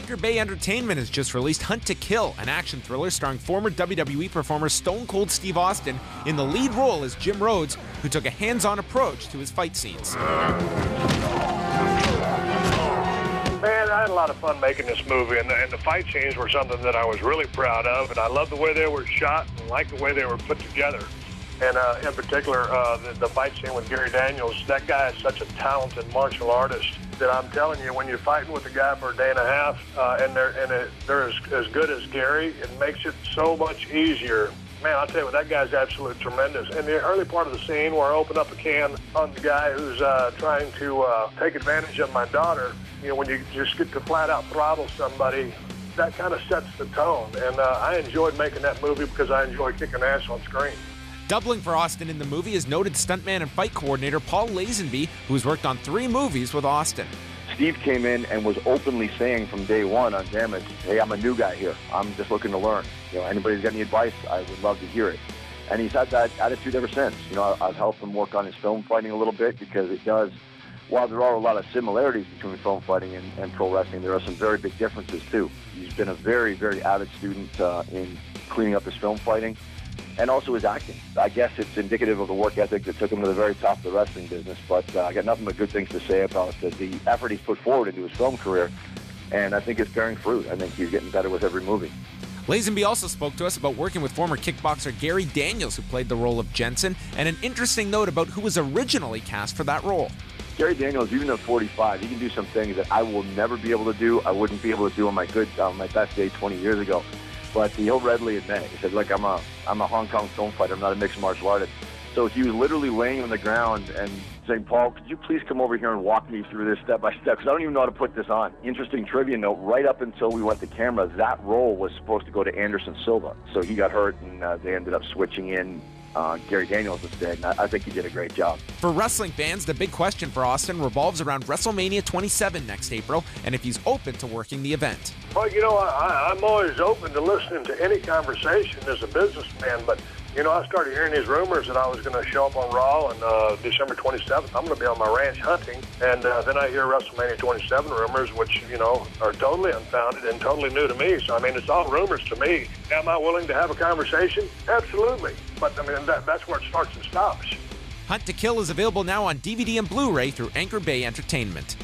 Anchor Bay Entertainment has just released Hunt to Kill, an action thriller starring former WWE performer Stone Cold Steve Austin in the lead role as Jim Rhodes, who took a hands-on approach to his fight scenes. Man, I had a lot of fun making this movie, and the fight scenes were something that I was really proud of, and I love the way they were shot and like the way they were put together. And in particular, the fight scene with Gary Daniels, that guy is such a talented martial artist that I'm telling you, when you're fighting with a guy for a day and a half, and they're as good as Gary, it makes it so much easier. Man, I'll tell you what, that guy's absolutely tremendous. In the early part of the scene where I open up a can on the guy who's trying to take advantage of my daughter, you know, when you just get to flat out throttle somebody, that kind of sets the tone. And I enjoyed making that movie because I enjoy kicking ass on screen. Doubling for Austin in the movie is noted stuntman and fight coordinator Paul Lazenby, who has worked on 3 movies with Austin. Steve came in and was openly saying from day one on Damage, hey, I'm a new guy here. I'm just looking to learn. You know, anybody's got any advice, I would love to hear it. And he's had that attitude ever since. You know, I've helped him work on his film fighting a little bit because it does, while there are a lot of similarities between film fighting and pro wrestling, there are some very big differences too. He's been a very, very avid student in cleaning up his film fighting. And also his acting. I guess it's indicative of the work ethic that took him to the very top of the wrestling business, but I got nothing but good things to say about the effort he's put forward into his film career, and I think it's bearing fruit. I think he's getting better with every movie. Lazenby also spoke to us about working with former kickboxer Gary Daniels, who played the role of Jensen, and an interesting note about who was originally cast for that role. Gary Daniels, even at 45, he can do some things that I will never be able to do. I wouldn't be able to do on my best day 20 years ago. But he'll readily admit it. He said, look, I'm a Hong Kong film fighter. I'm not a mixed martial artist. So he was literally laying on the ground and saying, Paul, could you please come over here and walk me through this step by step? Because I don't even know how to put this on. Interesting trivia note, right up until we went to camera, that role was supposed to go to Anderson Silva. So he got hurt, and they ended up switching in Gary Daniels instead, and I think he did a great job. For wrestling fans, the big question for Austin revolves around WrestleMania 27 next April, and if he's open to working the event. Well, you know, I'm always open to listening to any conversation as a businessman, but, you know, I started hearing these rumors that I was going to show up on Raw on December 27th. I'm going to be on my ranch hunting, and then I hear WrestleMania 27 rumors, which, you know, are totally unfounded and totally new to me. So, I mean, it's all rumors to me. Am I willing to have a conversation? Absolutely. But, I mean, that's where it starts and stops. Hunt to Kill is available now on DVD and Blu-ray through Anchor Bay Entertainment.